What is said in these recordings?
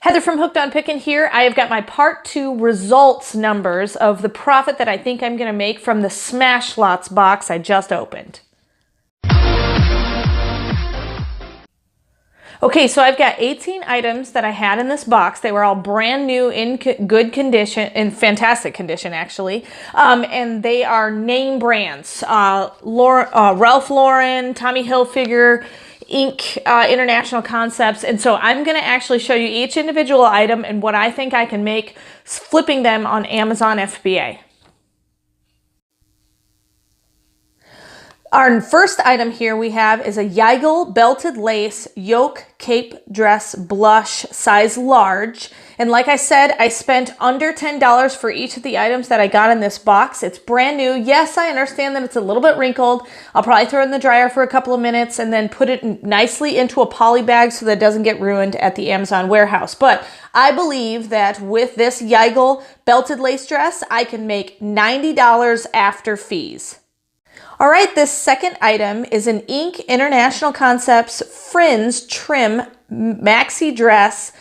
Heather from Hooked on Pickin here. I have got my part 2 results numbers of the profit that I think I'm going to make from the Smash Lots box I just opened. Okay, so I've got 18 items that I had in this box. They were all brand new, in good condition, in fantastic condition actually. And they are name brands. Ralph Lauren, Tommy Hilfiger, Inc., International Concepts. And so I'm going to actually show you each individual item and what I think I can make flipping them on Amazon FBA. Our first item here we have is a Yigle belted lace yoke cape dress blush size large. And like I said, I spent under $10 for each of the items that I got in this box. It's brand new. Yes, I understand that it's a little bit wrinkled. I'll probably throw it in the dryer for a couple of minutes and then put it nicely into a poly bag so that it doesn't get ruined at the Amazon warehouse. But I believe that with this Yigle belted lace dress, I can make $90 after fees. All right, this second item is an Inc. International Concepts fringe trim maxi dress.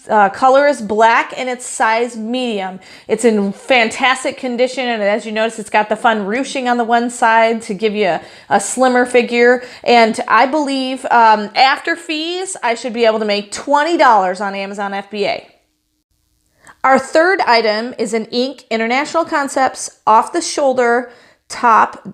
Color is black and it's size medium. It's in fantastic condition, and as you notice, it's got the fun ruching on the one side to give you a slimmer figure. And I believe after fees, I should be able to make $20 on Amazon FBA. Our third item is an Inc. International Concepts off-the-shoulder top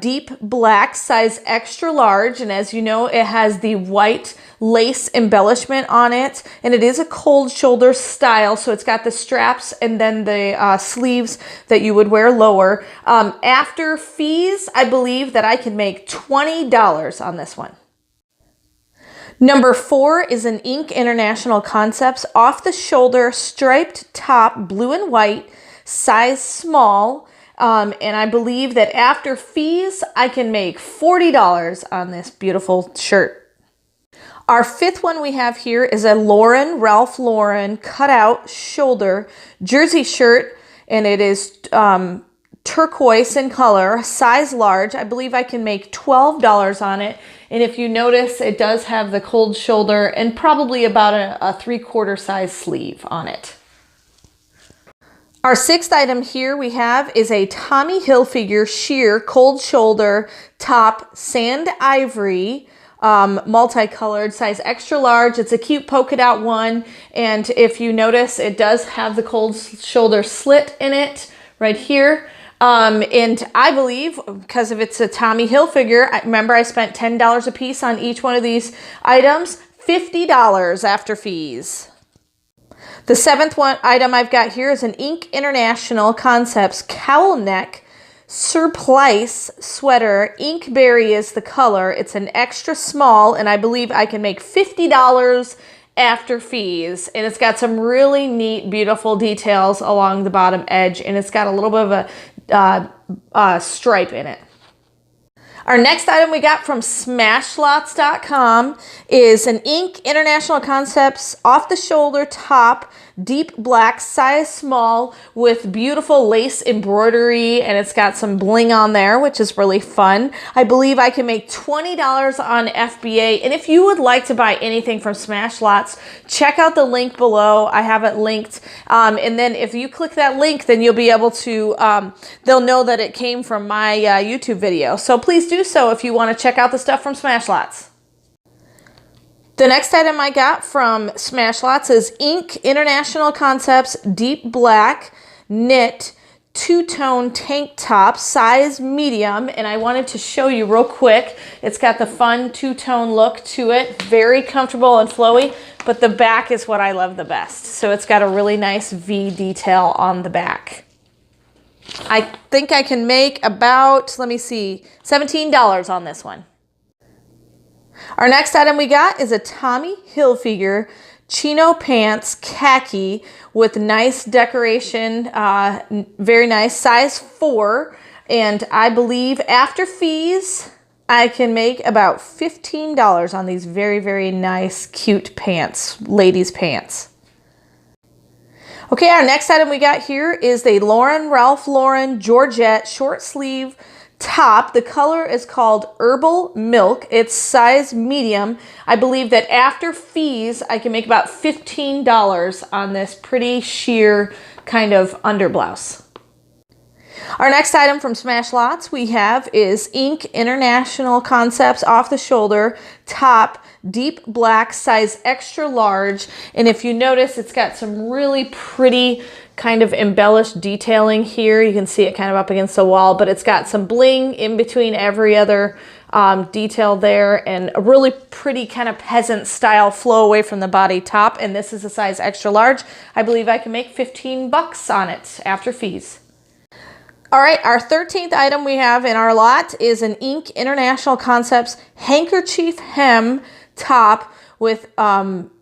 deep black size extra large, and as you know, it has the white lace embellishment on it, and it is a cold shoulder style, so it's got the straps and then the sleeves that you would wear lower. After fees, I believe that I can make $20 on this one. Number 4 is an Inc. International Concepts off the shoulder striped top blue and white size small. And I believe that after fees, I can make $40 on this beautiful shirt. Our fifth one we have here is a Ralph Lauren cutout shoulder jersey shirt, and it is turquoise in color, size large. I believe I can make $12 on it. And if you notice, it does have the cold shoulder and probably about a 3/4 size sleeve on it. Our sixth item here we have is a Tommy Hilfiger sheer cold shoulder top sand ivory multicolored size extra large. It's a cute polka dot one, and if you notice, it does have the cold shoulder slit in it right here. And I believe because of it's a Tommy Hilfiger, remember I spent $10 a piece on each one of these items, $50 after fees. The seventh item I've got here is an Inc. International Concepts cowl neck surplice sweater. Inkberry is the color. It's an extra small, and I believe I can make $50 after fees. And it's got some really neat, beautiful details along the bottom edge, and it's got a little bit of a stripe in it. Our next item we got from smashlots.com is an Inc. International Concepts off-the-shoulder top, deep black, size small, with beautiful lace embroidery, and it's got some bling on there, which is really fun. I believe I can make $20 on FBA, and if you would like to buy anything from Smashlots, check out the link below. I have it linked, and then if you click that link, then you'll be able to, they'll know that it came from my YouTube video. So please do so if you want to check out the stuff from Smashlots. The next item I got from Smashlots is Inc. International Concepts deep black knit two-tone tank top, size medium, and I wanted to show you real quick. It's got the fun two-tone look to it, very comfortable and flowy, but the back is what I love the best. So it's got a really nice V detail on the back. I think I can make about, let me see, $17 on this one. Our next item we got is a Tommy Hilfiger chino pants khaki with nice decoration, very nice, size 4, and I believe after fees I can make about $15 on these very, very nice, cute pants, ladies' pants. Okay, our next item we got here is the Ralph Lauren Georgette short sleeve top. The color is called Herbal Milk. It's size medium. I believe that after fees, I can make about $15 on this pretty sheer kind of underblouse. Our next item from Smash Lots we have is Inc. International Concepts Off the Shoulder Top Deep Black, size extra large. And if you notice, it's got some really pretty kind of embellished detailing here. You can see it kind of up against the wall, but it's got some bling in between every other detail there, and a really pretty kind of peasant style flow away from the body top. And this is a size extra large. I believe I can make 15 bucks on it after fees. All right, our 13th item we have in our lot is an Inc. International Concepts handkerchief hem top with,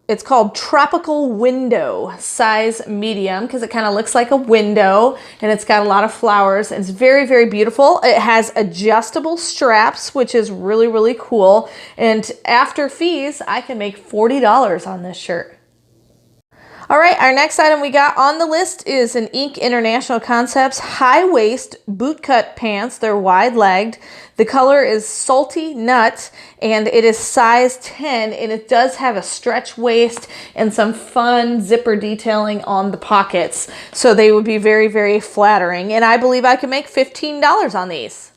it's called Tropical Window, size medium, because it kind of looks like a window, and it's got a lot of flowers. It's very, very beautiful. It has adjustable straps, which is really, really cool. And after fees, I can make $40 on this shirt. All right, our next item we got on the list is an Inc. International Concepts high-waist bootcut pants. They're wide-legged. The color is Salty Nut, and it is size 10, and it does have a stretch waist and some fun zipper detailing on the pockets. So they would be very, very flattering, and I believe I can make $15 on these.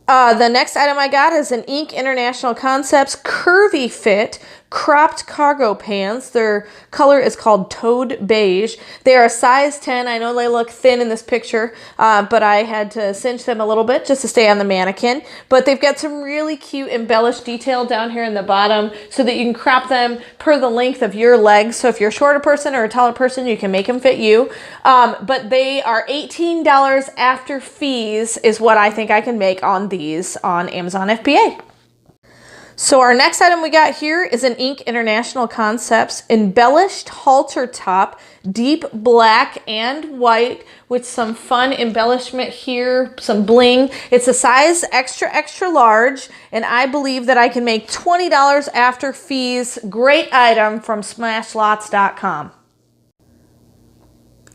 The next item I got is an Inc. International Concepts Curvy Fit cropped cargo pants. Their color is called Toad Beige. They are a size 10. I know they look thin in this picture, but I had to cinch them a little bit just to stay on the mannequin. But they've got some really cute embellished detail down here in the bottom so that you can crop them per the length of your legs. So if you're a shorter person or a taller person, you can make them fit you. But they are $18 after fees is what I think I can make on these on Amazon FBA. So our next item we got here is an Inc. International Concepts embellished halter top, deep black and white with some fun embellishment here, some bling. It's a size extra, extra large, and I believe that I can make $20 after fees. Great item from smashlots.com.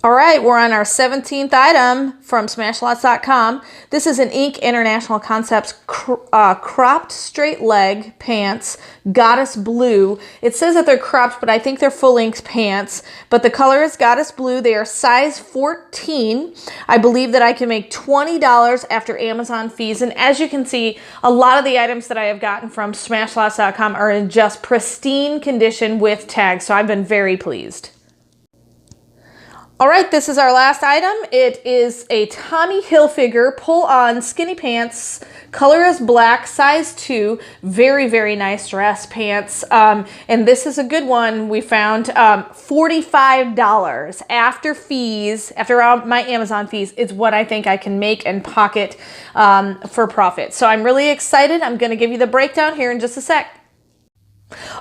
All right, we're on our 17th item from smashlots.com. This is an Inc. International Concepts cropped straight leg pants, Goddess Blue. It says that they're cropped, but I think they're full-length pants. But the color is Goddess Blue. They are size 14. I believe that I can make $20 after Amazon fees. And as you can see, a lot of the items that I have gotten from smashlots.com are in just pristine condition with tags. So I've been very pleased. All right, this is our last item. It is a Tommy Hilfiger pull-on skinny pants. Color is black, size 2. Very, very nice dress pants. And this is a good one. We found $45 after fees, after my Amazon fees, is what I think I can make and pocket for profit. So I'm really excited. I'm going to give you the breakdown here in just a sec.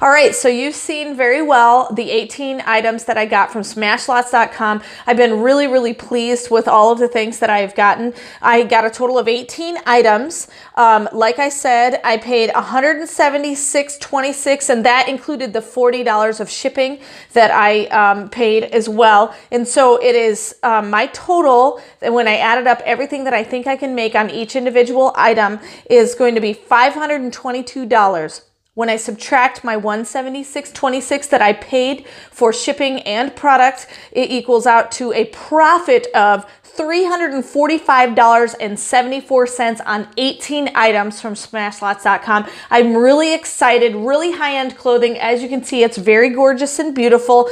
All right, so you've seen very well the 18 items that I got from smashlots.com. I've been really, really pleased with all of the things that I've gotten. I got a total of 18 items. Like I said, I paid $176.26, and that included the $40 of shipping that I paid as well. And so it is my total, and when I added up everything that I think I can make on each individual item, is going to be $522. When I subtract my $176.26 that I paid for shipping and product, it equals out to a profit of $345.74 on 18 items from smashlots.com. I'm really excited, really high-end clothing. As you can see, it's very gorgeous and beautiful.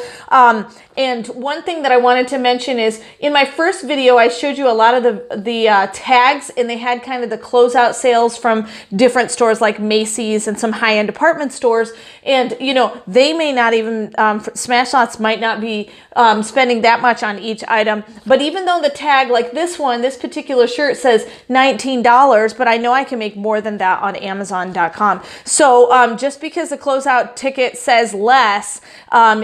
And one thing that I wanted to mention is in my first video, I showed you a lot of the tags, and they had kind of the closeout sales from different stores like Macy's and some high-end department stores. And, you know, they may not even, Smashlots might not be spending that much on each item. But even though the tag, like this one, this particular shirt says $19, but I know I can make more than that on Amazon.com. So just because the closeout ticket says less,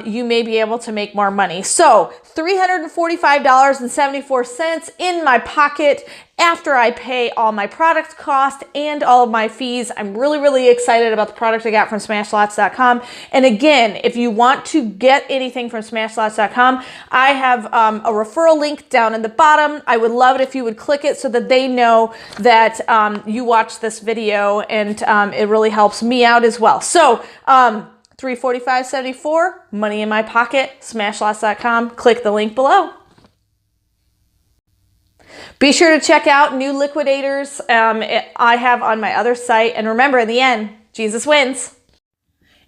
you may be able to make more money. So $345.74 in my pocket after I pay all my product cost and all of my fees. I'm really, really excited about the product I got from smashlots.com. And again, if you want to get anything from smashlots.com, I have a referral link down in the bottom. I would love it if you would click it so that they know that you watched this video, and it really helps me out as well. So $345.74, money in my pocket, smashlots.com. Click the link below. Be sure to check out new liquidators I have on my other site. And remember, in the end, Jesus wins.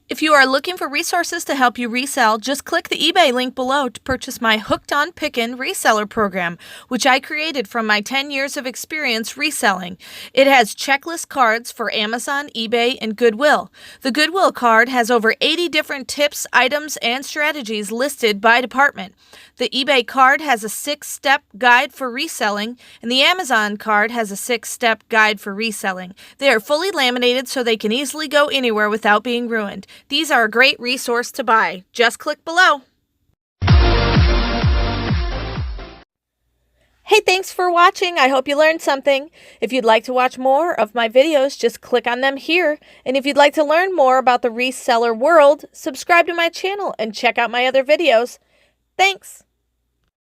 If you are looking for resources to help you resell, just click the eBay link below to purchase my Hooked on Pickin Reseller program, which I created from my 10 years of experience reselling. It has checklist cards for Amazon, eBay, and Goodwill. The Goodwill card has over 80 different tips, items, and strategies listed by department. The eBay card has a 6-step guide for reselling, and the Amazon card has a 6-step guide for reselling. They are fully laminated so they can easily go anywhere without being ruined. These are a great resource to buy. Just click below. Hey, thanks for watching. I hope you learned something. If you'd like to watch more of my videos, just click on them here. And if you'd like to learn more about the reseller world, subscribe to my channel and check out my other videos. Thanks.